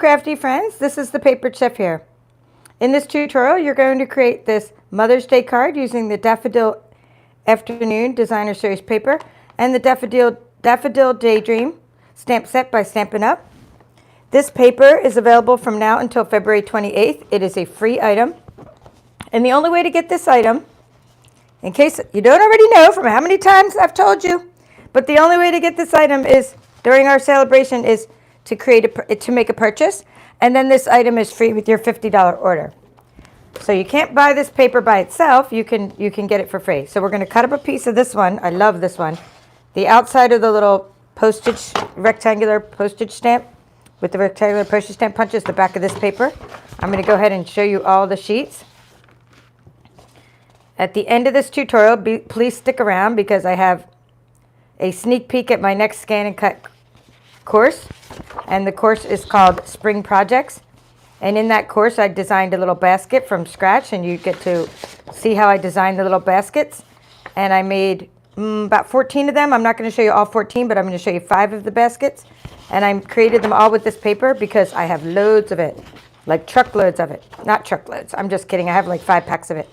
Crafty friends, this is the Paper Chef here. In this tutorial, you're going to create this Mother's Day card using the Daffodil Afternoon Designer Series paper and the Daffodil Daydream stamp set by Stampin' Up. This paper is available from now until February 28th. It is a free item. And the only way to get this item, in case you don't already know from how many times I've told you, but the only way to get this item is during our celebration is to make a purchase, and then this item is free with your $50 order. So you can't buy this paper by itself. You can get it for free. So we're going to cut up a piece of this one. I love this one. The outside of the little rectangular postage stamp with the rectangular postage stamp punches the back of this paper. I'm going to go ahead and show you all the sheets. At the end of this tutorial, please stick around because I have a sneak peek at my next ScanNCut course, and the course is called Spring Projects. And in that course, I designed a little basket from scratch, and you get to see how I designed the little baskets. And I made about 14 of them. I'm not going to show you all 14, but I'm going to show you 5 of the baskets. And I created them all with this paper because I have loads of it, like truckloads of it. Not truckloads, I'm just kidding. I have like 5 packs of it.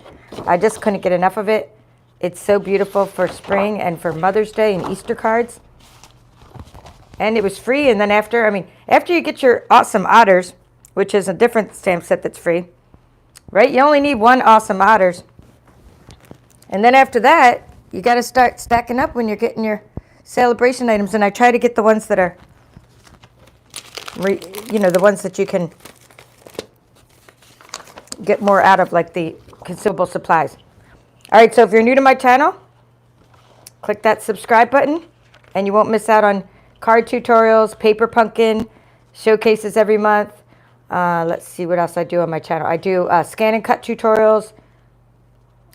I just couldn't get enough of it. It's so beautiful for spring and for Mother's Day and Easter cards. And it was free. And then after you get your Awesome Otters, which is a different stamp set that's free, right? You only need 1 Awesome Otters. And then after that, you got to start stacking up when you're getting your celebration items. And I try to get the ones that are, the ones that you can get more out of, like the consumable supplies. All right, so if you're new to my channel, click that subscribe button, and you won't miss out on card tutorials, paper pumpkin, showcases every month. Let's see what else I do on my channel. I do ScanNCut tutorials.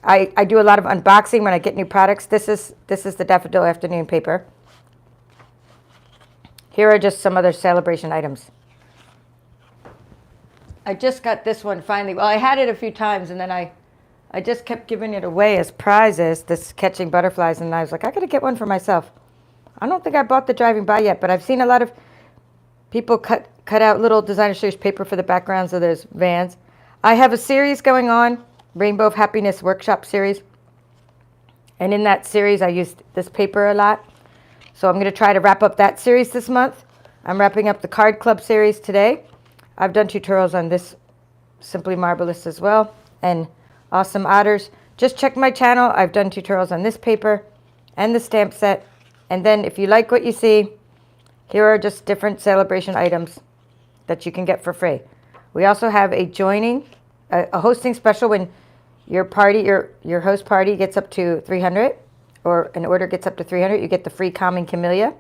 I do a lot of unboxing when I get new products. This is the Daffodil Afternoon paper. Here are just some other celebration items. I just got this one finally. Well, I had it a few times, and then I just kept giving it away as prizes, this catching butterflies, and I was like, I got to get one for myself. I don't think I bought the driving by yet, but I've seen a lot of people cut out little designer series paper for the backgrounds of those vans. I have a series going on, Rainbow of Happiness Workshop series. And in that series, I used this paper a lot. So I'm going to try to wrap up that series this month. I'm wrapping up the Card Club series today. I've done tutorials on this Simply Marvelous as well, and Awesome Otters. Just check my channel. I've done tutorials on this paper and the stamp set. And then if you like what you see, here are just different celebration items that you can get for free. We also have a hosting special when your host party gets up to 300, or an order gets up to 300, you get the free Calming Camellia.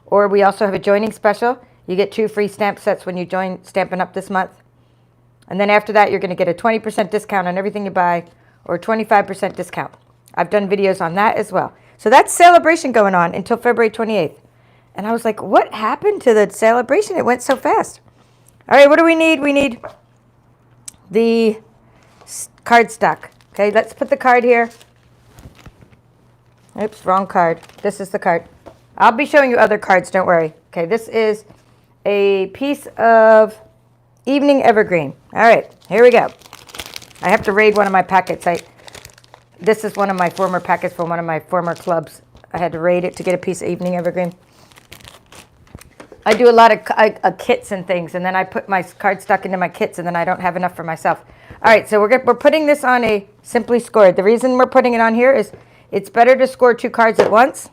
Or we also have a joining special. You get 2 free stamp sets when you join Stampin' Up this month. And then after that, you're going to get a 20% discount on everything you buy, or 25% discount. I've done videos on that as well. So that's celebration going on until February 28th. And I was like, what happened to the celebration? It went so fast. All right, what do we need? We need the cardstock. Okay, let's put the card here. Oops, wrong card. This is the card. I'll be showing you other cards, don't worry. Okay, this is a piece of Evening Evergreen. All right, here we go. I have to raid one of my packets. This is one of my former packets from one of my former clubs. I had to raid it to get a piece of Evening Evergreen. I do a lot of kits and things, and then I put my cardstock into my kits, and then I don't have enough for myself. All right, so we're putting this on a Simply Scored. The reason we're putting it on here is it's better to score 2 cards at once.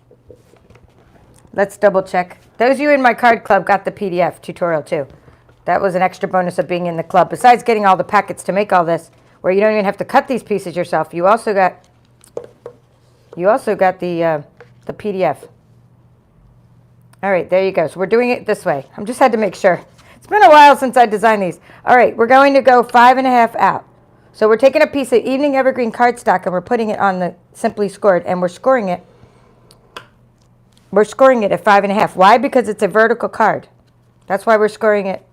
Let's double check. Those of you in my card club got the PDF tutorial too. That was an extra bonus of being in the club. Besides getting all the packets to make all this, where you don't even have to cut these pieces yourself, you also got the PDF. All right, there you go. So we're doing it this way. I just had to make sure. It's been a while since I designed these. All right, we're going to go 5.5 out. So we're taking a piece of Evening Evergreen cardstock and we're putting it on the Simply Scored, and we're scoring it. We're scoring it at 5.5. Why? Because it's a vertical card. That's why we're scoring it.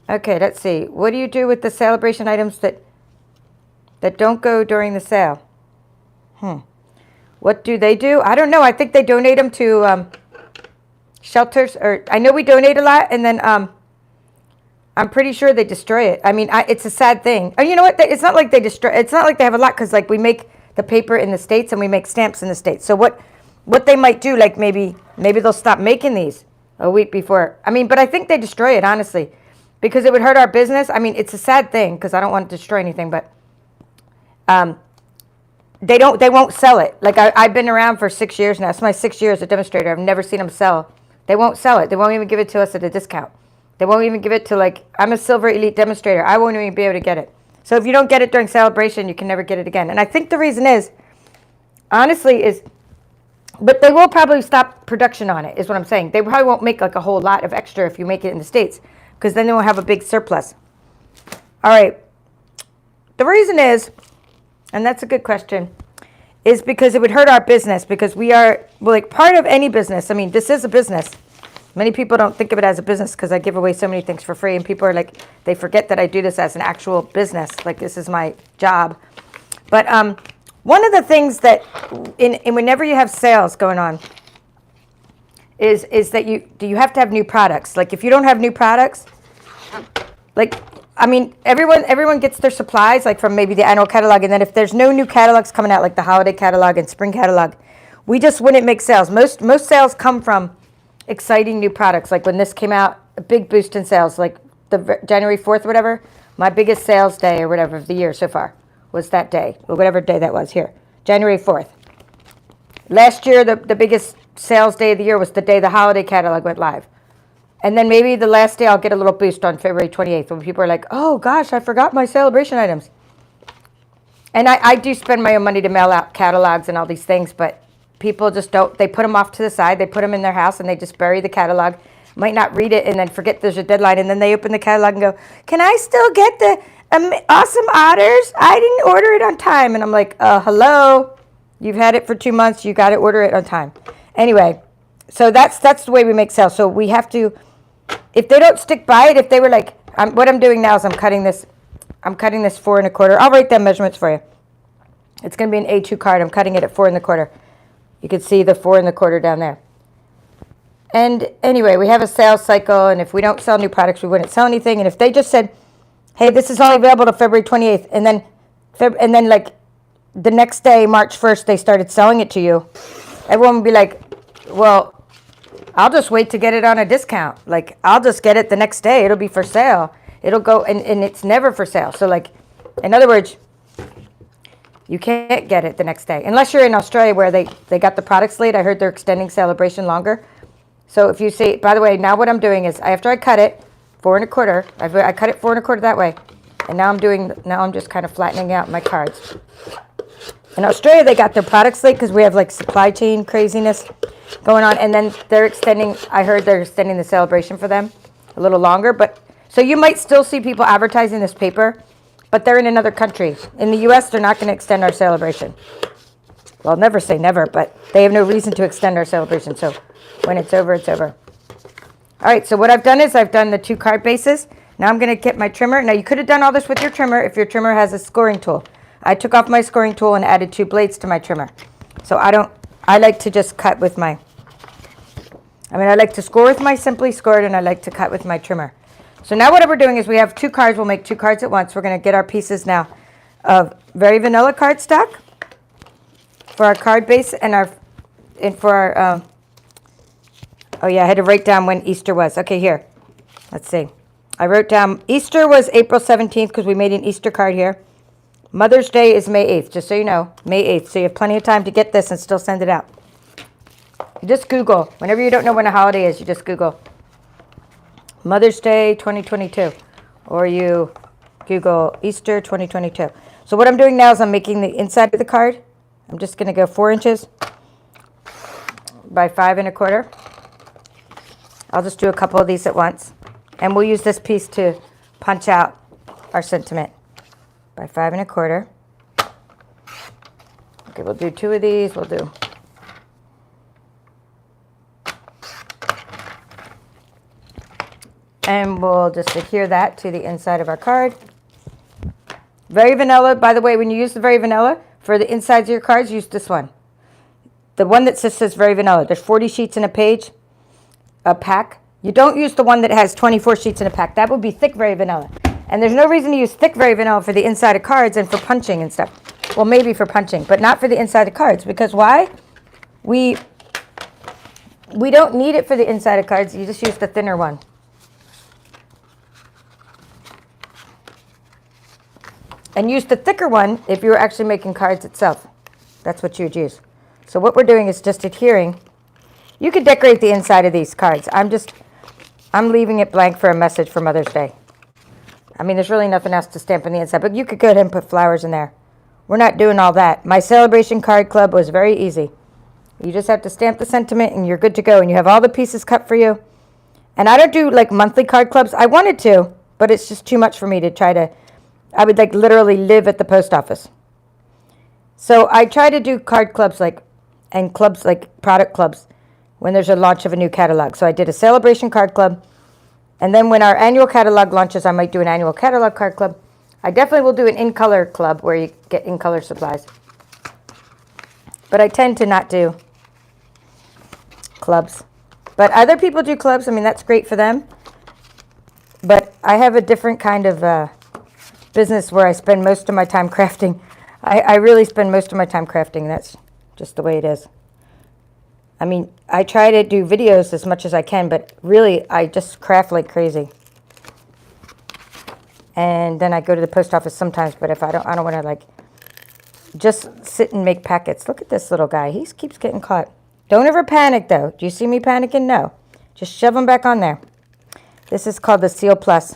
Okay, let's see. What do you do with the celebration items that don't go during the sale? What do they do? I don't know. I think they donate them to shelters, or I know we donate a lot, and then I'm pretty sure they destroy it. I mean, it's a sad thing. Oh, you know what? It's not like they destroy. It's not like they have a lot, because like we make the paper in the States and we make stamps in the States. So what they might do, like maybe they'll stop making these a week before. I mean, but I think they destroy it, honestly, because it would hurt our business. I mean, it's a sad thing because I don't want to destroy anything, but they won't sell it. Like I've been around for 6 years now. It's my 6th year as a demonstrator. I've never seen them sell. They won't sell it. They won't even give it to us at a discount. They won't even give it to, like, I'm a silver elite demonstrator. I won't even be able to get it. So if you don't get it during celebration, you can never get it again. And I think the reason is, honestly, but they will probably stop production on it, is what I'm saying. They probably won't make like a whole lot of extra if you make it in the States, because then they won't have a big surplus. All right. The reason is, and that's a good question, is because it would hurt our business, because we are, well, like part of any business. I mean, this is a business. Many people don't think of it as a business because I give away so many things for free, and people are like, they forget that I do this as an actual business. Like, this is my job. But one of the things that, whenever you have sales going on, is that you have to have new products. Like, if you don't have new products, like, I mean, everyone gets their supplies, like from maybe the annual catalog, and then if there's no new catalogs coming out, like the holiday catalog and spring catalog, we just wouldn't make sales. Most sales come from exciting new products. Like when this came out, a big boost in sales, like the January 4th or whatever, my biggest sales day or whatever of the year so far was that day, or whatever day that was here, January 4th. Last year, the biggest sales day of the year was the day the holiday catalog went live. And then maybe the last day I'll get a little boost on February 28th when people are like, oh gosh, I forgot my celebration items. And I do spend my own money to mail out catalogs and all these things, but people just don't. They put them off to the side. They put them in their house and they just bury the catalog. Might not read it and then forget there's a deadline. And then they open the catalog and go, can I still get the awesome otters? I didn't order it on time. And I'm like, hello? You've had it for 2 months. You got to order it on time. Anyway, so that's the way we make sales. So we have to, if they don't stick by it, if they were like, what I'm doing now is I'm cutting this 4 1/4. I'll write down measurements for you. It's going to be an A2 card. I'm cutting it at 4 1/4. You can see the 4 1/4 down there. And anyway, we have a sales cycle, and if we don't sell new products, we wouldn't sell anything. And if they just said, hey, this is only available to February 28th, and then like the next day, March 1st, they started selling it to you, everyone would be like, well, I'll just wait to get it on a discount. Like, I'll just get it the next day. It'll be for sale. It'll go, and it's never for sale. So, like, in other words, you can't get it the next day. Unless you're in Australia where they got the products late. I heard they're extending celebration longer. So if you see, by the way, now what I'm doing is after I cut it 4 1/4, I cut it 4 1/4 that way. And now I'm just kind of flattening out my cards. In Australia, they got their products late because we have like supply chain craziness going on. And then I heard they're extending the celebration for them a little longer. But so you might still see people advertising this paper, but they're in another country. In the U.S., they're not going to extend our celebration. Well, I'll never say never, but they have no reason to extend our celebration. So when it's over, it's over. All right, so what I've done is I've done the 2 card bases. Now I'm going to get my trimmer. Now, you could have done all this with your trimmer if your trimmer has a scoring tool. I took off my scoring tool and added 2 blades to my trimmer. So I like to just cut with I like to score with my Simply Scored, and I like to cut with my trimmer. So now what we're doing is we have 2 cards. We'll make 2 cards at once. We're going to get our pieces now of very vanilla cardstock for our card base oh yeah, I had to write down when Easter was. Okay, here. Let's see. I wrote down Easter was April 17th because we made an Easter card here. Mother's Day is May 8th, just so you know, May 8th. So you have plenty of time to get this and still send it out. You just Google. Whenever you don't know when a holiday is, you just Google Mother's Day 2022, or you Google Easter 2022. So what I'm doing now is I'm making the inside of the card. I'm just going to go 4 inches by 5 1/4. I'll just do a couple of these at once. And we'll use this piece to punch out our sentiment by 5 1/4. Okay, we'll do 2 of these. We'll do. And we'll just adhere that to the inside of our card. Very vanilla. By the way, when you use the very vanilla, for the insides of your cards, use this one. The one that just says very vanilla. There's 40 sheets in a pack. You don't use the one that has 24 sheets in a pack. That would be thick very vanilla. And there's no reason to use thick very vanilla for the inside of cards and for punching and stuff. Well, maybe for punching, but not for the inside of cards. Because why? We don't need it for the inside of cards. You just use the thinner one. And use the thicker one if you're actually making cards itself. That's what you would use. So what we're doing is just adhering. You could decorate the inside of these cards. I'm leaving it blank for a message for Mother's Day. I mean, there's really nothing else to stamp on the inside, but you could go ahead and put flowers in there. We're not doing all that. My celebration card club was very easy. You just have to stamp the sentiment and you're good to go. And you have all the pieces cut for you. And I don't do like monthly card clubs. I wanted to, but it's just too much for me to try to. I would like literally live at the post office. So I try to do card clubs and clubs like product clubs when there's a launch of a new catalog. So I did a celebration card club. And then when our annual catalog launches, I might do an annual catalog card club. I definitely will do an in-color club where you get in-color supplies. But I tend to not do clubs. But other people do clubs. I mean, that's great for them. But I have a different kind of business where I spend most of my time crafting. I really spend most of my time crafting. That's just the way it is. I mean, I try to do videos as much as I can, but really I just craft like crazy. And then I go to the post office sometimes, but if I don't want to like just sit and make packets. Look at this little guy. He keeps getting caught. Don't ever panic though. Do you see me panicking? No. Just shove them back on there. This is called the Seal Plus.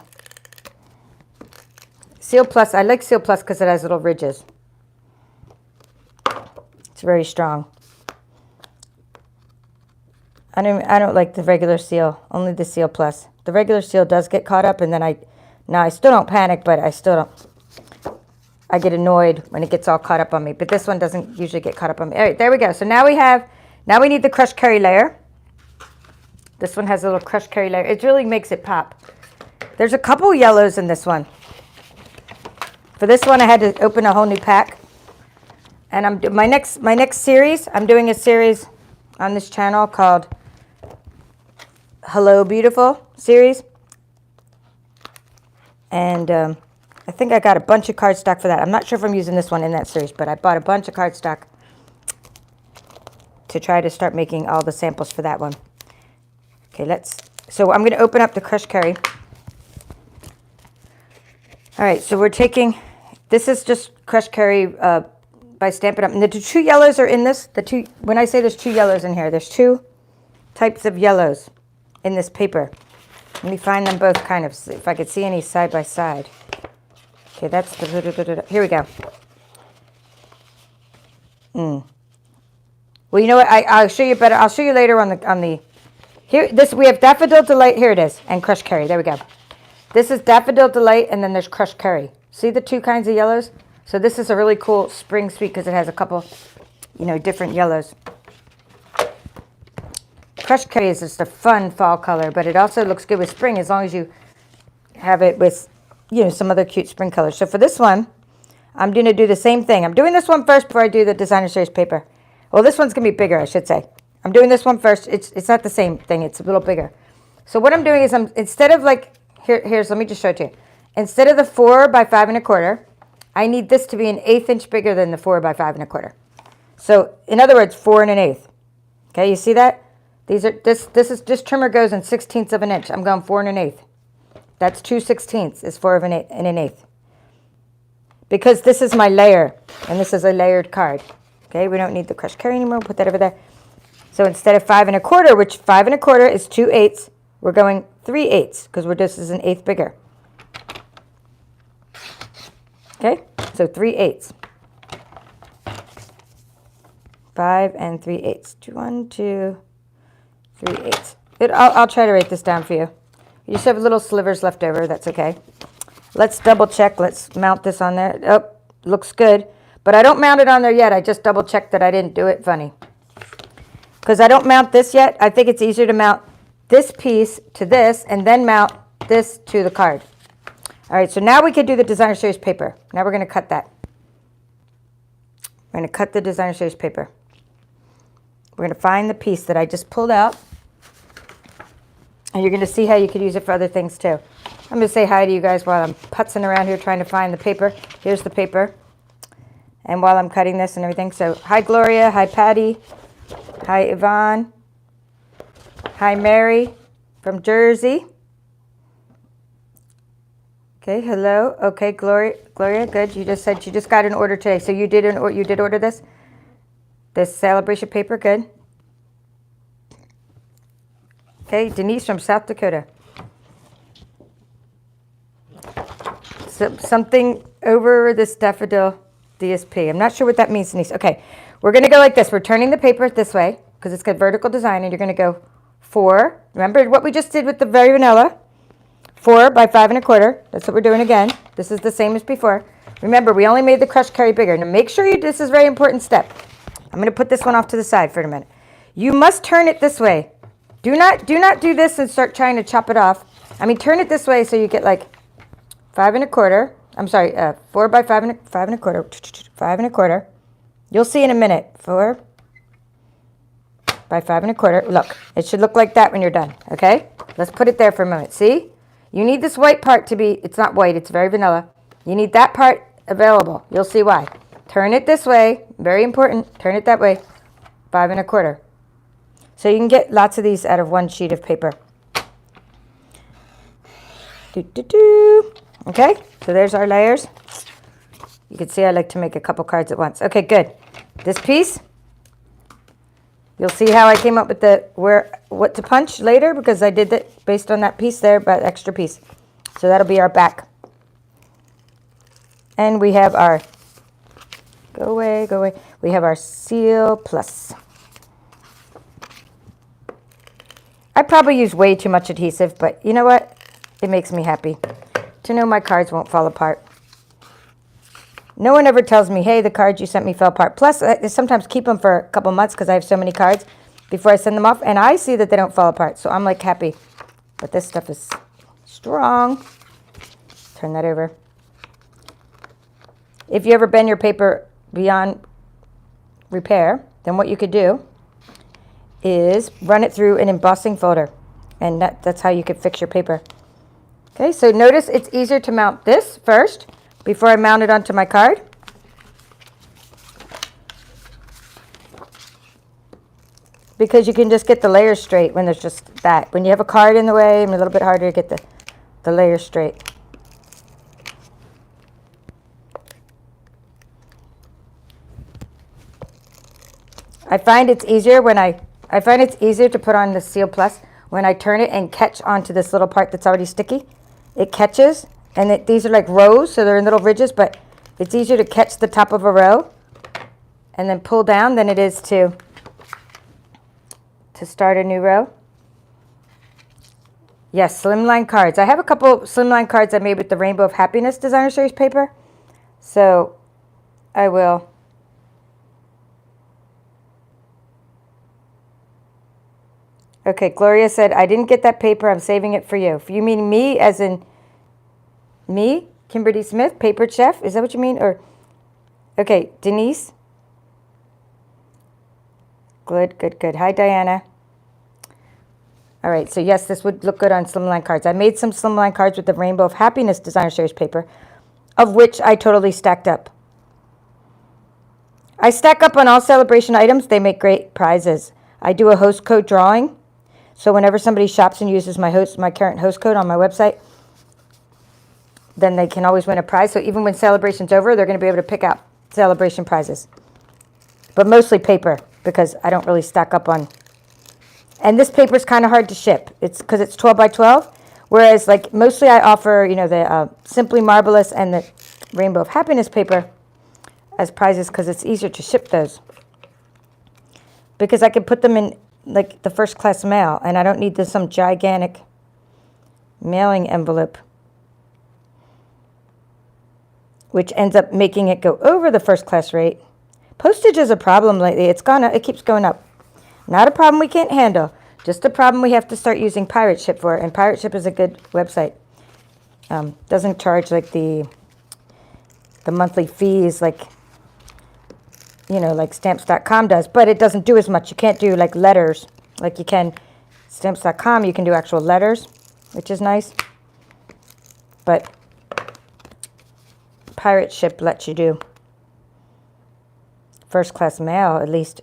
Seal Plus, I like Seal Plus because it has little ridges. It's very strong. I don't like the regular seal, only the Seal Plus. The regular seal does get caught up, and then I still don't panic, but I get annoyed when it gets all caught up on me. But this one doesn't usually get caught up on me. All right, there we go. So now we need the crushed curry layer. This one has a little crushed curry layer. It really makes it pop. There's a couple yellows in this one. For this one, I had to open a whole new pack. And my next series, I'm doing a series on this channel called Hello Beautiful series. And I think I got a bunch of cardstock for that. I'm not sure if I'm using this one in that series, but I bought a bunch of cardstock to try to start making all the samples for that one. Okay, so I'm going to open up the crushed curry. All right, so we're taking, this is just crushed curry by Stampin' Up. And the two yellows are in this. When I say there's two yellows in here, there's two types of yellows in this paper. Let me find them both kind of, if I could see any side by side. Okay, that's the, here we go. Well, you know what? I'll show you better. I'll show you later on the. Here, we have Daffodil Delight. Here it is, and crushed curry. There we go. This is Daffodil Delight, and then there's crushed curry. See the two kinds of yellows? So this is a really cool spring sweet because it has a couple, different yellows. Crushed curry is just a fun fall color, but it also looks good with spring as long as you have it with, some other cute spring colors. So for this one, I'm going to do the same thing. I'm doing this one first before I do the designer series paper. Well, this one's going to be bigger, I should say. I'm doing this one first. It's not the same thing. It's a little bigger. So what I'm doing is instead of like, here's, let me just show it to you. Instead of the 4 by 5 1/4, I need this to be an 1/8 inch bigger than the 4 by 5 1/4. So in other words, 4 1/8. Okay, you see that? This trimmer goes in 1/16 of an inch. I'm going 4 1/8. That's 2/16 is 4 1/8. Because this is my layer, and this is a layered card. Okay, we don't need the crushed curry anymore. We'll put that over there. So instead of 5 1/4, which 5 1/4 is 2/8, we're going 3/8 because this is an 1/8 bigger. Okay, so 3/8. 5 and 3/8. 1, 2, 3/8. I'll try to write this down for you. You just have little slivers left over. That's okay. Let's double check. Let's mount this on there. Oh, looks good. But I don't mount it on there yet. I just double checked that I didn't do it funny. Because I don't mount this yet. I think it's easier to mount this piece to this and then mount this to the card. All right, so now we can do the designer series paper. Now we're going to cut that. We're going to cut the designer series paper. We're going to find the piece that I just pulled out. And you're going to see how you could use it for other things too. I'm going to say hi to you guys while I'm putzing around here trying to find the paper. Here's the paper. And while I'm cutting this and everything. So hi Gloria, hi Patty, hi Yvonne, hi Mary from Jersey. Okay, hello. Okay, Gloria, good. You just said you just got an order today. So you did order this celebration paper, good. Okay, Denise from South Dakota. So, something over this daffodil DSP. I'm not sure what that means, Denise. Okay, we're going to go like this. We're turning the paper this way because it's got vertical design, and you're going to go 4. Remember what we just did with the very vanilla? 4 by 5 1/4. That's what we're doing again. This is the same as before. Remember, we only made the crush carry bigger. Now make sure this is a very important step. I'm going to put this one off to the side for a minute. You must turn it this way. Do not do this and start trying to chop it off. I mean, turn it this way so you get like 5 1/4. I'm sorry, 4 by 5 1/4. 5 1/4. You'll see in a minute. 4 by 5 1/4. Look, it should look like that when you're done. Okay? Let's put it there for a moment. See? You need this white part to be, it's not white, it's very vanilla. You need that part available. You'll see why. Turn it this way. Very important. Turn it that way. 5 1/4. So you can get lots of these out of one sheet of paper. Okay, so there's our layers. You can see I like to make a couple cards at once. Okay, good. This piece, you'll see how I came up with what to punch later because I did that based on that piece there, but extra piece. So that'll be our back. And we have our, go away. We have our Seal Plus. I probably use way too much adhesive, but you know what? It makes me happy to know my cards won't fall apart. No one ever tells me, hey, the cards you sent me fell apart. Plus, I sometimes keep them for a couple months because I have so many cards before I send them off, and I see that they don't fall apart, so I'm like happy. But this stuff is strong. Turn that over. If you ever bend your paper beyond repair, then what you could do is run it through an embossing folder, and that's how you could fix your paper. Okay, so notice it's easier to mount this first before I mount it onto my card. Because you can just get the layers straight when there's just that. When you have a card in the way, it's a little bit harder to get the layers straight. I find it's easier to put on the Seal Plus when I turn it and catch onto this little part that's already sticky. It catches, and these are like rows, so they're in little ridges, but it's easier to catch the top of a row and then pull down than it is to start a new row. Yes, slimline cards. I have a couple slimline cards I made with the Rainbow of Happiness Designer Series paper, so I will. Okay, Gloria said, I didn't get that paper. I'm saving it for you. You mean me as in me, Kimberly Smith, paper chef? Is that what you mean? Or, okay, Denise. Good. Hi, Diana. All right, so yes, this would look good on slimline cards. I made some slimline cards with the Rainbow of Happiness Designer Series paper, of which I totally stacked up. I stack up on all celebration items. They make great prizes. I do a host code drawing. So whenever somebody shops and uses my current host code on my website, then they can always win a prize. So even when celebration's over, they're going to be able to pick out celebration prizes. But mostly paper, because I don't really stack up on. And this paper is kind of hard to ship. It's because it's 12 by 12. Whereas like mostly I offer, the Simply Marvelous and the Rainbow of Happiness paper as prizes because it's easier to ship those. Because I can put them in like the first class mail, and I don't need some gigantic mailing envelope, which ends up making it go over the first class rate. Postage is a problem lately. It keeps going up. Not a problem we can't handle, just a problem we have to start using Pirate Ship for, and Pirate Ship is a good website. Doesn't charge like the monthly fees like Stamps.com does, but it doesn't do as much. You can't do like letters like you can Stamps.com, you can do actual letters, which is nice. But pirate ship lets you do first class mail, at least.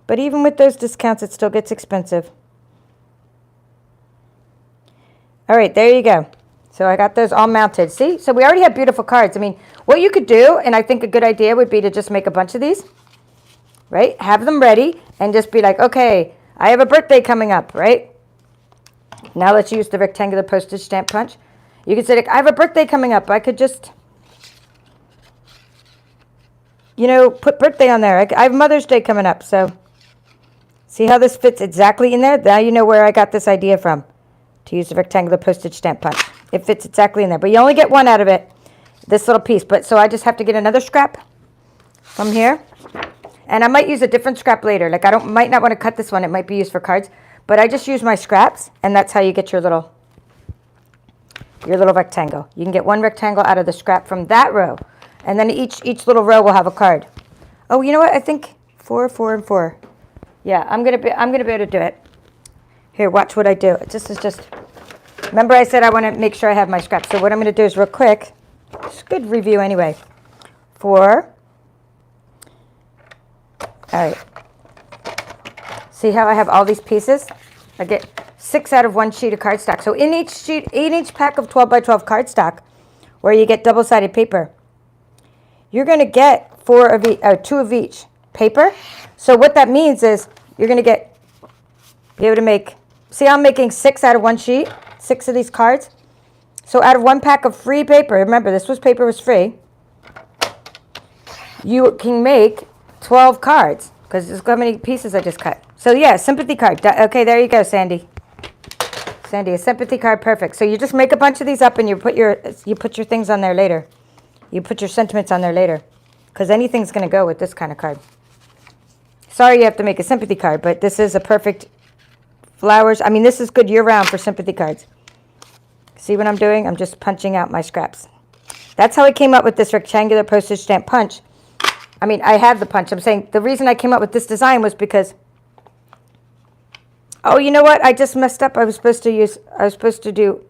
But even with those discounts, it still gets expensive. All right, there you go. So I got those all mounted. See? So we already have beautiful cards. I mean, what you could do, and I think a good idea would be to just make a bunch of these, right? Have them ready and just be like, okay, I have a birthday coming up, right? Now let's use the rectangular postage stamp punch. You could say, like, I have a birthday coming up. I could just, you know, put birthday on there. I have Mother's Day coming up. So see how this fits exactly in there? Now you know where I got this idea from, to use the rectangular postage stamp punch. It fits exactly in there. But you only get one out of it, this little piece. But so I just have to get another scrap from here. And I might use a different scrap later. Like might not want to cut this one. It might be used for cards. But I just use my scraps, and that's how you get your little rectangle. You can get one rectangle out of the scrap from that row. And then each little row will have a card. Oh, you know what? I think 4, 4, and 4. Yeah, I'm gonna be able to do it. Here, watch what I do. This is just. Remember, I said I want to make sure I have my scraps. So what I'm gonna do is real quick. It's a good review anyway. 4. All right. See how I have all these pieces? I get 6 out of one sheet of cardstock. So in each pack of 12 by 12 cardstock, where you get double-sided paper, you're going to get 2 of each paper. So what that means is you're going to be able to make, see how I'm making 6 out of one sheet, 6 of these cards. So out of one pack of free paper, remember paper was free, you can make 12 cards, because look how many pieces I just cut. So yeah, sympathy card. Okay, there you go, Sandy. Sandy, a sympathy card, perfect. So you just make a bunch of these up and you put your things on there later. You put your sentiments on there later, because anything's going to go with this kind of card. Sorry you have to make a sympathy card, but this is a perfect flowers. I mean, this is good year-round for sympathy cards. See what I'm doing? I'm just punching out my scraps. That's how I came up with this rectangular postage stamp punch. I mean, I have the punch. I'm saying the reason I came up with this design was because, oh, you know what? I just messed up. I was supposed to do,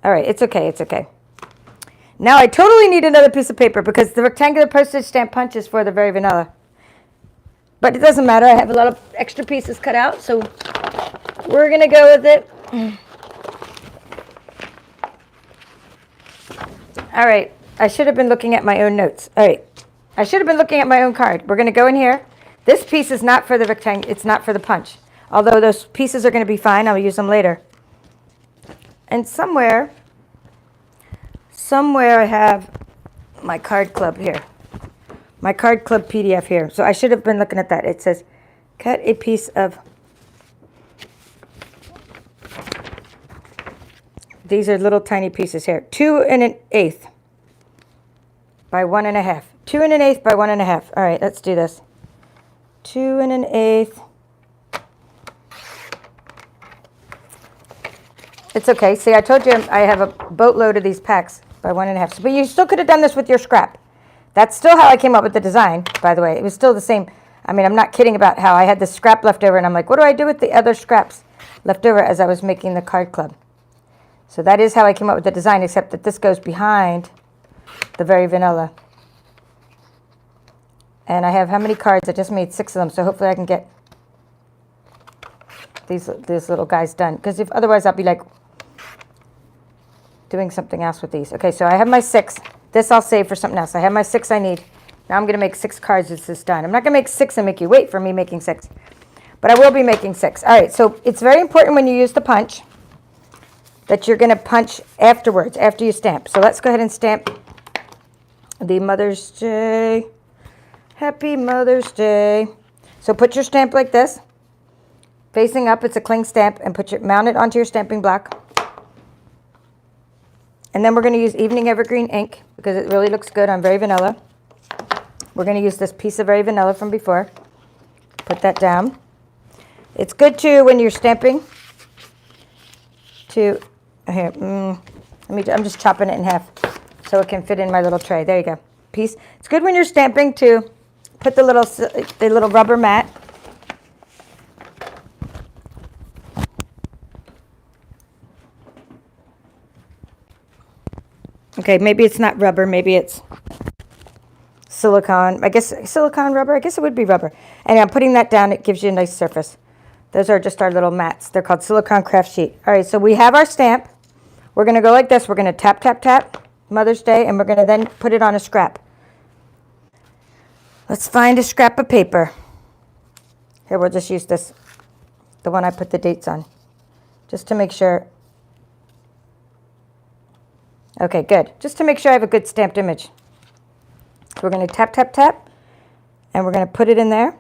all right, it's okay, it's okay. Now I totally need another piece of paper because the rectangular postage stamp punch is for the Very Vanilla. But it doesn't matter. I have a lot of extra pieces cut out, so we're going to go with it. All right. I should have been looking at my own notes. All right. I should have been looking at my own card. We're going to go in here. This piece is not for the rectangle. It's not for the punch. Although those pieces are going to be fine. I'll use them later. And somewhere I have my card club here. My card club PDF here. So I should have been looking at that. It says, cut a piece of, these are little tiny pieces here. 2 1/8 by 1 1/2. 2 1/8 by 1 1/2. All right, let's do this. 2 1/8. It's okay. See, I told you I have a boatload of these packs by 1 1/2. But you still could have done this with your scrap. That's still how I came up with the design, by the way. It was still the same. I mean, I'm not kidding about how I had this scrap left over, and I'm like, what do I do with the other scraps left over as I was making the card club? So that is how I came up with the design, except that this goes behind the Very Vanilla. And I have how many cards? I just made 6 of them, so hopefully I can get these little guys done. Because if otherwise I'll be like doing something else with these. Okay, so I have my 6. This I'll save for something else. I have my 6 I need. Now I'm going to make 6 cards. This is done. I'm not going to make 6 and make you wait for me making 6. But I will be making 6. All right, so it's very important when you use the punch that you're going to punch afterwards, after you stamp. So let's go ahead and stamp the Mother's Day. Happy Mother's Day. So put your stamp like this. Facing up, it's a cling stamp, and mount it onto your stamping block. And then we're going to use Evening Evergreen ink because it really looks good on Very Vanilla. We're going to use this piece of Very Vanilla from before. Put that down. It's good too when you're stamping to, here, I'm just chopping it in half so it can fit in my little tray. There you go. Piece. It's good when you're stamping to put the little rubber mat Okay, maybe it's not rubber, maybe it's silicone. I guess silicone rubber, I guess it would be rubber. And I'm putting that down, it gives you a nice surface. Those are just our little mats. They're called silicone craft sheet. All right, so we have our stamp. We're gonna go like this. We're gonna tap, tap, tap, Mother's Day, and we're gonna then put it on a scrap. Let's find a scrap of paper. Here, we'll just use this, the one I put the dates on, just to make sure. Okay, good. Just to make sure I have a good stamped image. So we're going to tap, tap, tap, and we're going to put it in there.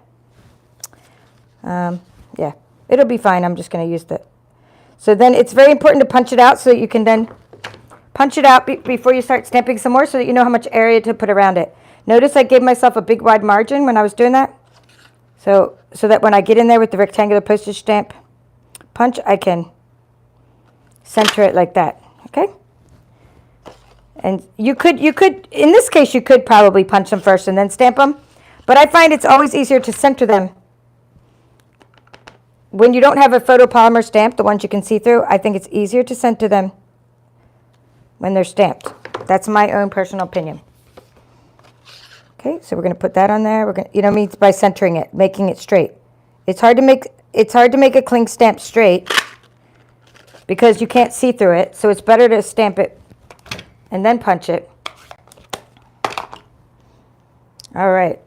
Yeah, it'll be fine. I'm just going to use the. So then it's very important to punch it out so that you can then punch it out before you start stamping some more so that you know how much area to put around it. Notice I gave myself a big wide margin when I was doing that. So that when I get in there with the rectangular postage stamp punch, I can center it like that, okay? And you could, in this case, you could probably punch them first and then stamp them. But I find it's always easier to center them. When you don't have a photopolymer stamp, the ones you can see through, I think it's easier to center them when they're stamped. That's my own personal opinion. Okay, so we're going to put that on there. We're going to, you know what I mean, by centering it, making it straight. It's hard to make a cling stamp straight because you can't see through it. So it's better to stamp it and then punch it. All right.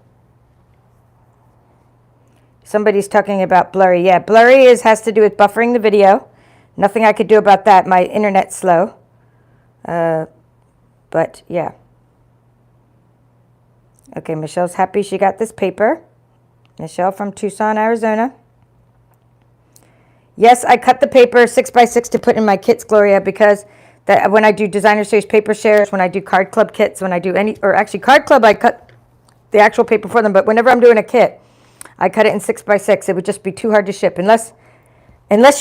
Somebody's talking about blurry. Yeah, blurry has to do with buffering the video. Nothing I could do about that. My internet's slow. But yeah. Okay, Michelle's happy she got this paper. Michelle from Tucson, Arizona. Yes, I cut the paper 6x6 to put in my kits, Gloria, because when I do designer series paper shares, when I do card club kits, when I do actually card club, I cut the actual paper for them. But whenever I'm doing a kit, I cut it in 6x6. It would just be too hard to ship unless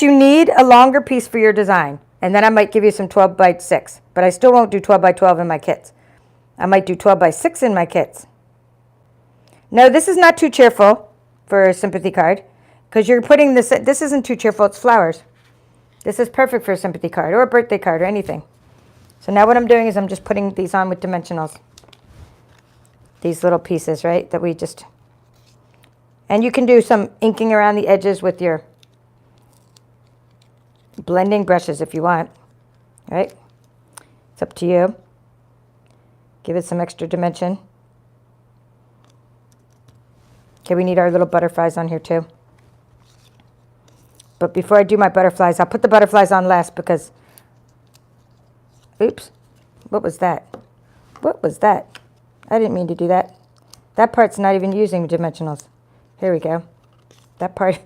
you need a longer piece for your design. And then I might give you some 12x6. But I still won't do 12x12 in my kits. I might do 12x6 in my kits. No, this is not too cheerful for a sympathy card because you're putting this isn't too cheerful, it's flowers. This is perfect for a sympathy card or a birthday card or anything. So now what I'm doing is I'm just putting these on with dimensionals. These little pieces, right, that we just, and you can do some inking around the edges with your blending brushes if you want, right? It's up to you. Give it some extra dimension. Okay, we need our little butterflies on here too. But before I do my butterflies, I'll put the butterflies on last because, oops, what was that? What was that? I didn't mean to do that. That part's not even using dimensionals. Here we go. That part,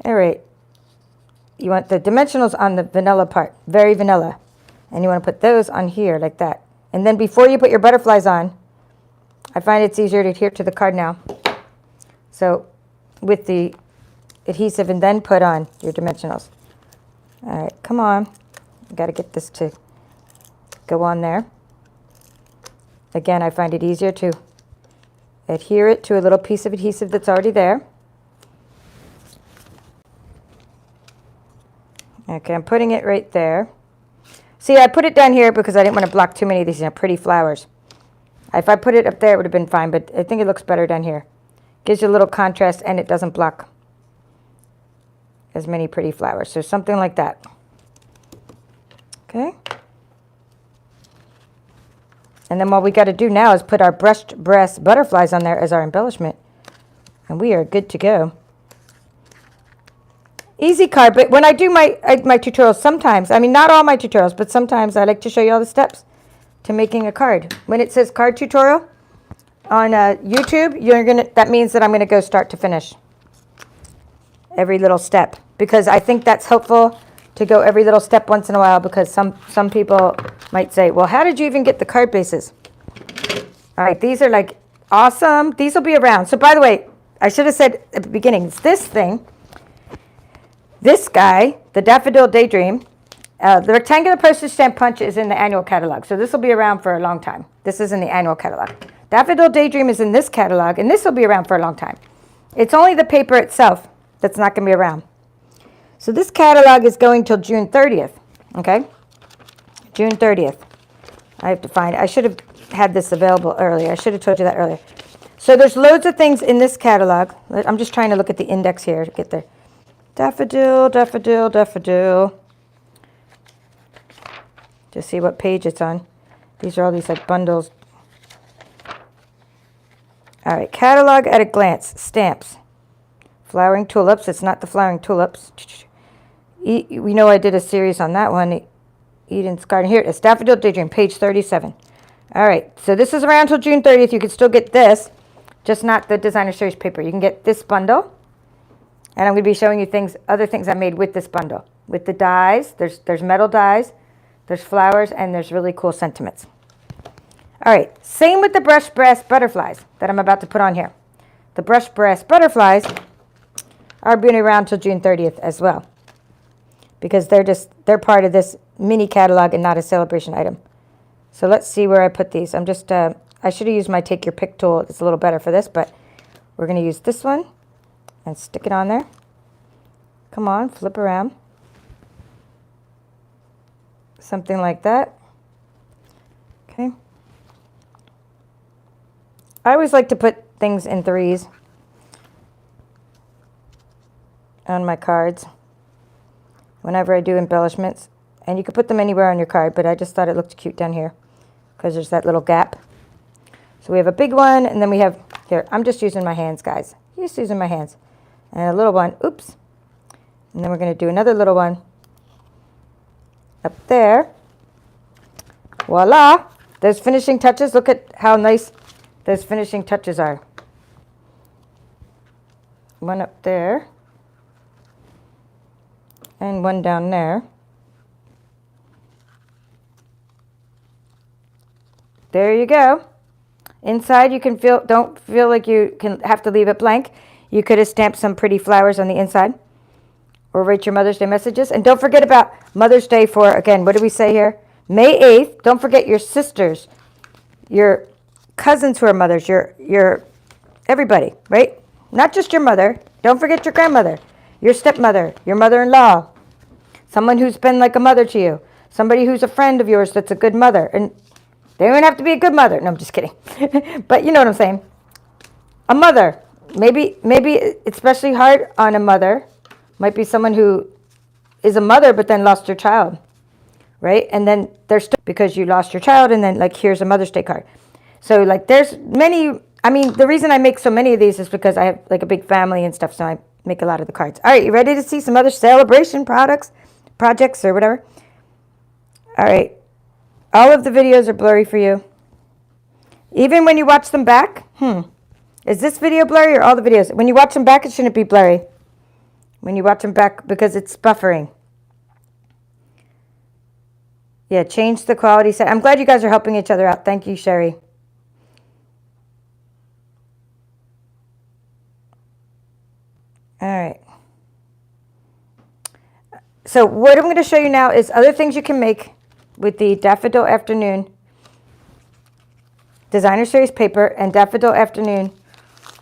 all right. You want the dimensionals on the vanilla part, very vanilla. And you want to put those on here like that. And then before you put your butterflies on, I find it's easier to adhere to the card now. So with the adhesive and then put on your dimensionals. All right, come on. I've got to get this to go on there. Again, I find it easier to adhere it to a little piece of adhesive that's already there. Okay, I'm putting it right there. See, I put it down here because I didn't want to block too many of these pretty flowers. If I put it up there, it would have been fine, but I think it looks better down here. Gives you a little contrast and it doesn't block as many pretty flowers. So something like that. Okay. And then what we got to do now is put our brushed brass butterflies on there as our embellishment. And we are good to go. Easy card, but when I do my tutorials sometimes, I mean not all my tutorials, but sometimes I like to show you all the steps to making a card. When it says card tutorial on YouTube, that means that I'm gonna go start to finish. Every little step, because I think that's helpful to go every little step once in a while, because some people might say, well, how did you even get the card bases? All right, these are like awesome. These will be around. So by the way, I should have said at the beginning, it's this thing. This guy, the Daffodil Daydream, the rectangular postage stamp punch is in the annual catalog. So this will be around for a long time. This is in the annual catalog. Daffodil Daydream is in this catalog, and this will be around for a long time. It's only the paper itself that's not going to be around. So this catalog is going till June 30th, okay? June 30th. I have to find, I should have had this available earlier. I should have told you that earlier. So there's loads of things in this catalog. I'm just trying to look at the index here to get there. Daffodil, daffodil, daffodil. To see what page it's on. These are all these like bundles. All right, catalog at a glance. Stamps. Flowering tulips. It's not the flowering tulips. We know I did a series on that one. Eden's Garden. Here it is. Daffodil Daydream, page 37. All right, so this is around till June 30th. You can still get this, just not the designer series paper. You can get this bundle, and I'm going to be showing you things, other things I made with this bundle. With the dies, there's metal dies, there's flowers, and there's really cool sentiments. All right, same with the brushed brass butterflies that I'm about to put on here. The brushed brass butterflies are being around till June 30th as well, because they're part of this mini catalog and not a celebration item. So let's see where I put these. I'm just, I should have used my take your pick tool. It's a little better for this, but we're going to use this one and stick it on there. Come on, flip around. Something like that. Okay. I always like to put things in threes on my cards whenever I do embellishments. And you can put them anywhere on your card, but I just thought it looked cute down here because there's that little gap. So we have a big one, and then we have, here, I'm just using my hands, guys. Just using my hands. And a little one, oops. And then we're going to do another little one up there. Voila. Those finishing touches, look at how nice those finishing touches are. One up there. And one down there. There you go. Inside you can don't feel like you can have to leave it blank. You could have stamped some pretty flowers on the inside or write your Mother's Day messages. And don't forget about Mother's Day for, again, what do we say here? May 8th. Don't forget your sisters, your cousins who are mothers, your everybody, right? Not just your mother. Don't forget your grandmother, your stepmother, your mother-in-law, someone who's been like a mother to you, somebody who's a friend of yours that's a good mother. And they don't have to be a good mother. No, I'm just kidding. But you know what I'm saying. A mother. Maybe it's especially hard on a mother. Might be someone who is a mother but then lost your child. Right? And then there's still, because you lost your child, and then like here's a Mother's Day card. So like there's many, I mean, the reason I make so many of these is because I have like a big family and stuff, so I make a lot of the cards. All right, you ready to see some other celebration projects or whatever? All right. All of the videos are blurry for you. Even when you watch them back, is this video blurry or all the videos? When you watch them back, it shouldn't be blurry. When you watch them back, because it's buffering. Yeah, change the quality set. I'm glad you guys are helping each other out. Thank you, Sherry. All right. So what I'm going to show you now is other things you can make with the Daffodil Afternoon Designer Series paper and Daffodil Afternoon,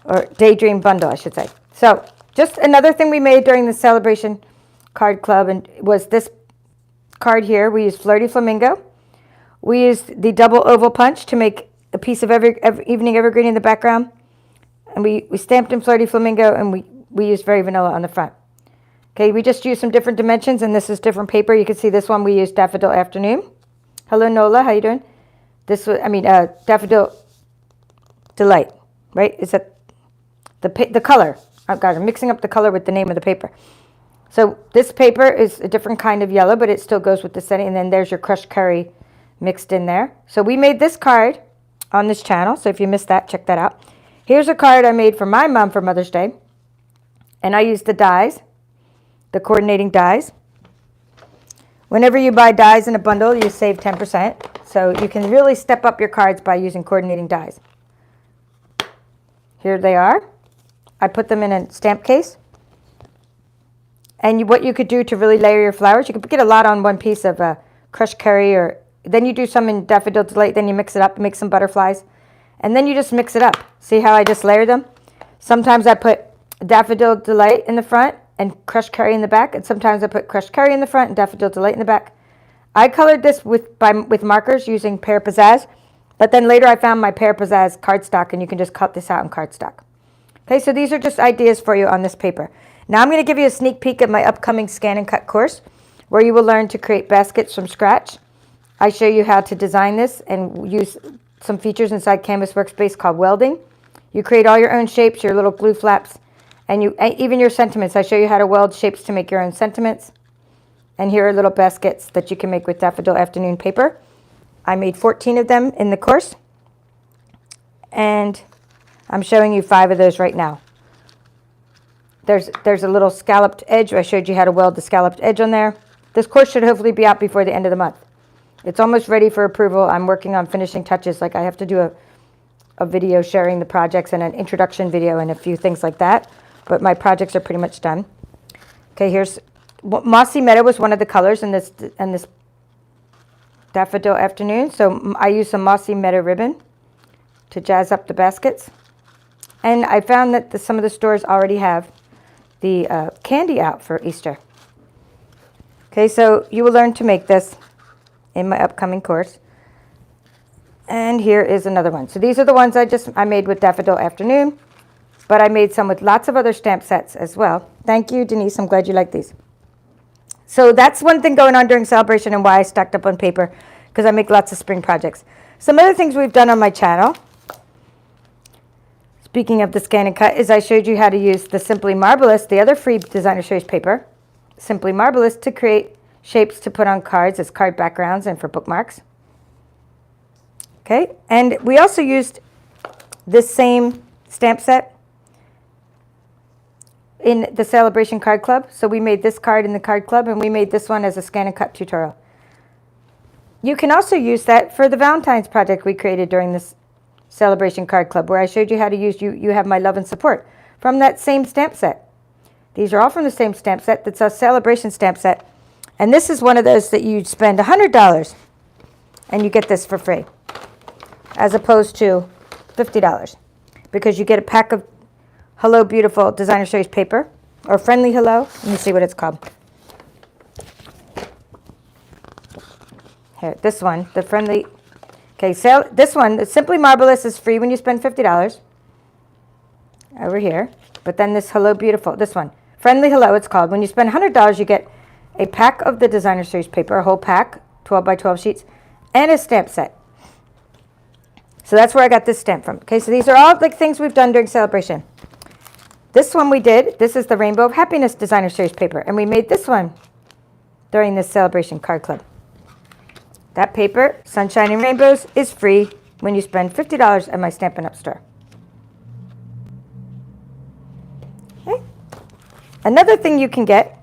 or Daydream bundle, I should say. So just another thing we made during the Celebration Card Club and was this card here. We used Flirty Flamingo. We used the double oval punch to make a piece of Evening Evergreen in the background. And we stamped in Flirty Flamingo, and we used Very Vanilla on the front. Okay, we just used some different dimensions, and this is different paper. You can see this one we used Daffodil Afternoon. Hello, Nola. How you doing? This was, Daffodil Delight, right? Is that the color? Oh, God, I'm mixing up the color with the name of the paper. So this paper is a different kind of yellow, but it still goes with the setting. And then there's your crushed curry mixed in there. So we made this card on this channel. So if you missed that, check that out. Here's a card I made for my mom for Mother's Day. And I used the dies, the coordinating dies. Whenever you buy dies in a bundle, you save 10%. So you can really step up your cards by using coordinating dies. Here they are. I put them in a stamp case. And what you could do to really layer your flowers, you could get a lot on one piece of crushed curry, or then you do some in Daffodil Delight, then you mix it up, make some butterflies, and then you just mix it up. See how I just layered them? Sometimes I put Daffodil Delight in the front and crushed curry in the back, and sometimes I put crushed curry in the front and Daffodil Delight in the back. I colored this with markers using Pear Pizzazz, but then later I found my Pear Pizzazz cardstock, and you can just cut this out in cardstock. Okay, so these are just ideas for you on this paper. Now I'm going to give you a sneak peek at my upcoming ScanNCut course, where you will learn to create baskets from scratch. I show you how to design this and use some features inside Canvas Workspace called welding. You create all your own shapes, your little glue flaps, and even your sentiments. I show you how to weld shapes to make your own sentiments. And here are little baskets that you can make with Daffodil Afternoon paper. I made 14 of them in the course, and I'm showing you 5 of those right now. There's a little scalloped edge. I showed you how to weld the scalloped edge on there. This course should hopefully be out before the end of the month. It's almost ready for approval. I'm working on finishing touches, like I have to do a video sharing the projects and an introduction video and a few things like that, but my projects are pretty much done. Okay, here's Mossy Meadow was one of the colors in this Daffodil Afternoon, so I used some Mossy Meadow ribbon to jazz up the baskets. And I found that some of the stores already have the candy out for Easter. Okay, so you will learn to make this in my upcoming course. And here is another one. So these are the ones I made with Daffodil Afternoon, but I made some with lots of other stamp sets as well. Thank you, Denise. I'm glad you like these. So that's one thing going on during celebration and why I stacked up on paper, because I make lots of spring projects. Some other things we've done on my channel, speaking of the ScanNCut, is I showed you how to use the Simply Marvelous, the other free designer series paper, Simply Marvelous, to create shapes to put on cards as card backgrounds and for bookmarks. Okay, and we also used this same stamp set in the Celebration Card Club. So we made this card in the card club, and we made this one as a ScanNCut tutorial. You can also use that for the Valentine's project we created during this Celebration Card Club, where I showed you how to use You Have My Love and Support from that same stamp set. These are all from the same stamp set. That's a celebration stamp set. And this is one of those that you'd spend $100 and you get this for free, as opposed to $50, because you get a pack of Hello Beautiful Designer Series paper, or Friendly Hello. Let me see what it's called. Here, this one, the Friendly. Okay, so this one, the Simply Marvelous, is free when you spend $50 over here. But then this Hello Beautiful, this one, Friendly Hello, it's called. When you spend $100, you get a pack of the Designer Series paper, a whole pack, 12 by 12 sheets, and a stamp set. So that's where I got this stamp from. Okay, so these are all like things we've done during celebration. This one we did, this is the Rainbow of Happiness Designer Series paper, and we made this one during this Celebration Card Club. That paper, Sunshine and Rainbows, is free when you spend $50 at my Stampin' Up! Store. Okay. Another thing you can get,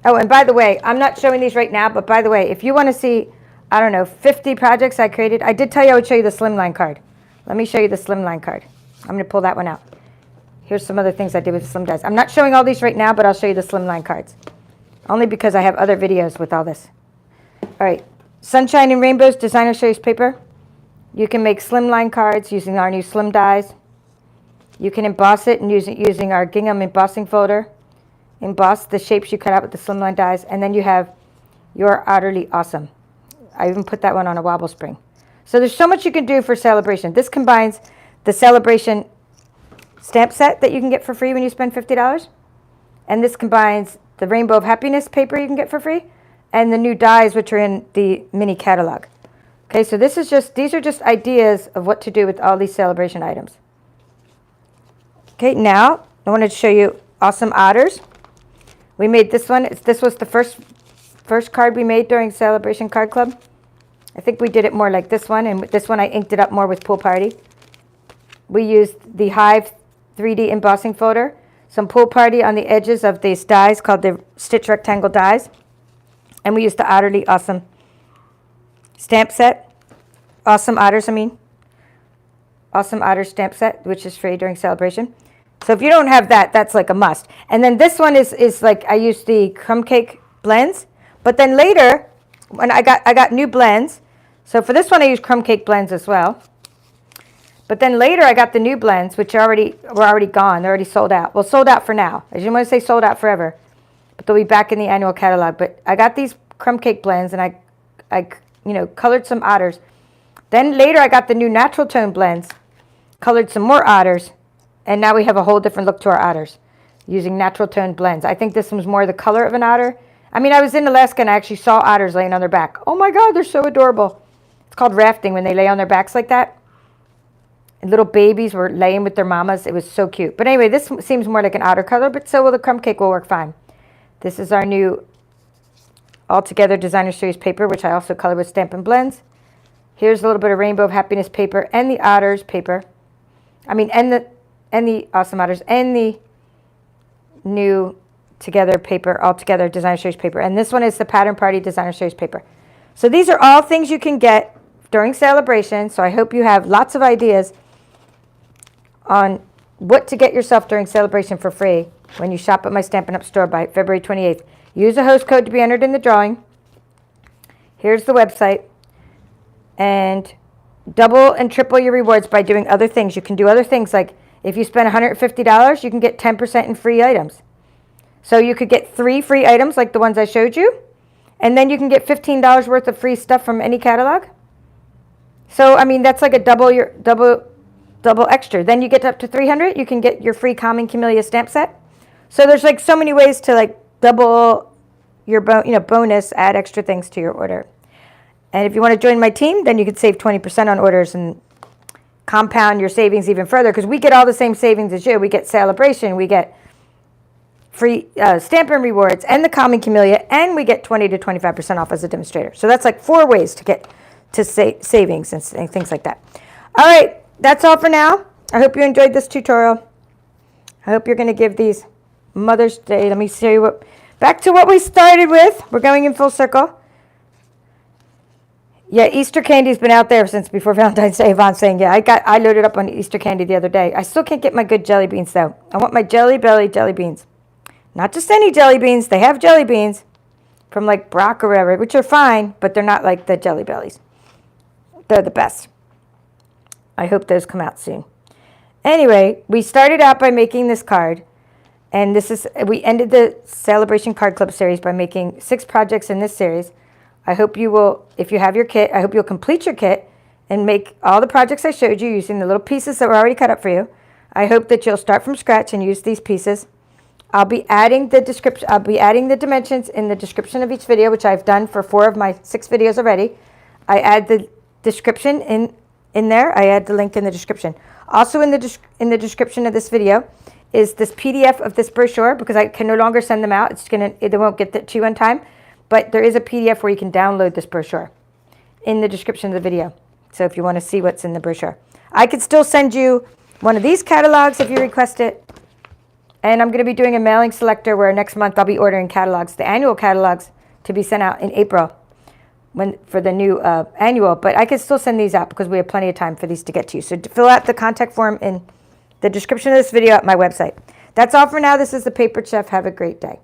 oh, and by the way, I'm not showing these right now, but by the way, if you want to see, I don't know, 50 projects I created, I did tell you I would show you the Slimline card. Let me show you the Slimline card. I'm going to pull that one out. Here's some other things I did with Slim Dies. I'm not showing all these right now, but I'll show you the Slimline cards, only because I have other videos with all this. All right, Sunshine and Rainbows Designer Series paper. You can make Slimline cards using our new Slim Dies. You can emboss it and using our gingham embossing folder. Emboss the shapes you cut out with the Slimline dies, and then you have You're Utterly Awesome. I even put that one on a wobble spring. So there's so much you can do for celebration. This combines the celebration stamp set that you can get for free when you spend $50, and this combines the Rainbow of Happiness paper you can get for free, and the new dies which are in the mini catalog. Okay, so these are just ideas of what to do with all these celebration items. Okay, now I wanted to show you Awesome Otters. We made this one. This was the first card we made during Celebration Card Club. I think we did it more like this one, and this one I inked it up more with Pool Party. We used the Hive 3D embossing folder, some Pool Party on the edges of these dies called the Stitch Rectangle dies, and we used the Utterly Awesome stamp set. Awesome Otters stamp set, which is free during celebration. So if you don't have that, that's like a must. And then this one is like, I used the crumb cake blends, but then later when I got new blends. So for this one I used crumb cake blends as well. But then later I got the new blends, which were already gone. They're already sold out. Well, sold out for now. I didn't want to say sold out forever, but they'll be back in the annual catalog. But I got these crumb cake blends, and I colored some otters. Then later I got the new natural tone blends, colored some more otters, and now we have a whole different look to our otters using natural tone blends. I think this one's more the color of an otter. I mean, I was in Alaska and I actually saw otters laying on their back. Oh my God, they're so adorable. It's called rafting when they lay on their backs like that. And little babies were laying with their mamas. It was so cute. But anyway, this seems more like an otter color, but so will the crumb cake, will work fine. This is our new Altogether Designer Series paper, which I also color with Stampin' Blends. Here's a little bit of Rainbow of Happiness paper and the otters paper. I mean, and the Awesome Otters and the new Together paper, Altogether Designer Series paper. And this one is the Pattern Party Designer Series paper. So these are all things you can get during celebration. So I hope you have lots of ideas on what to get yourself during celebration for free when you shop at my Stampin' Up! Store by February 28th. Use a host code to be entered in the drawing. Here's the website. And double and triple your rewards by doing other things. You can do other things, like if you spend $150, you can get 10% in free items. So you could get 3 free items like the ones I showed you, and then you can get $15 worth of free stuff from any catalog. So I mean, that's like a double extra. Then you get up to 300, you can get your free Common Camellia stamp set. So there's like so many ways to like double your bonus, add extra things to your order. And if you want to join my team, then you could save 20% on orders and compound your savings even further, because we get all the same savings as you. We get celebration, we get free Stampin' rewards and the Common Camellia, and we get 20 to 25% off as a demonstrator. So that's like 4 ways to get to savings and things like that. All right, that's all for now. I hope you enjoyed this tutorial. I hope you're going to give these Mother's Day. Let me show you back to what we started with. We're going in full circle. Yeah, Easter candy's been out there since before Valentine's Day. Yvonne's saying, yeah, I loaded up on Easter candy the other day. I still can't get my good jelly beans, though. I want my Jelly Belly jelly beans. Not just any jelly beans. They have jelly beans from like Brock or whatever, which are fine, but they're not like the Jelly Bellies. They're the best. I hope those come out soon. Anyway, we started out by making this card, and we ended the Celebration Card Club series by making 6 projects in this series. I hope you will, if you have your kit, I hope you'll complete your kit and make all the projects I showed you using the little pieces that were already cut up for you. I hope that you'll start from scratch and use these pieces. I'll be adding the description. I'll be adding the dimensions in the description of each video, which I've done for 4 of my 6 videos already. I add the description in there. I add the link in the description. Also in the description of this video is this PDF of this brochure, because I can no longer send them out. They won't get to you on time. But there is a PDF where you can download this brochure in the description of the video. So if you want to see what's in the brochure. I could still send you one of these catalogs if you request it. And I'm going to be doing a mailing selector where next month I'll be ordering catalogs, the annual catalogs, to be sent out in April for the new annual. But I can still send these out because we have plenty of time for these to get to you. So fill out the contact form in the description of this video at my website. That's all for now. This is the Papered Chef. Have a great day.